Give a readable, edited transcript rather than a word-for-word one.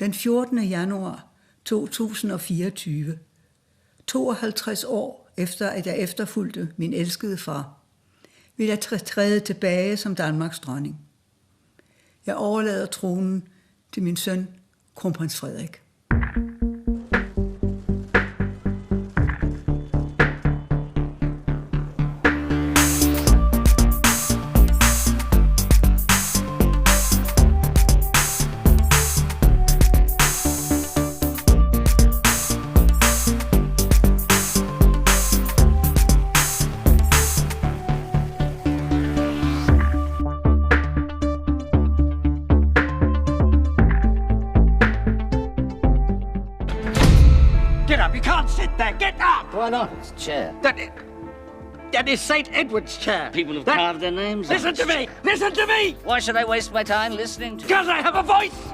Den 14. januar 2024, 52 år efter at jeg efterfulgte min elskede far, vil jeg træde tilbage som Danmarks dronning. Jeg overlader tronen til min søn, kronprins Frederik. Get up, you can't sit there, get up! Why not? It's a chair. That is St. Edward's chair. People have carved their names on Listen it. to me, listen to me! Why should I waste my time listening to you? Because I have a voice!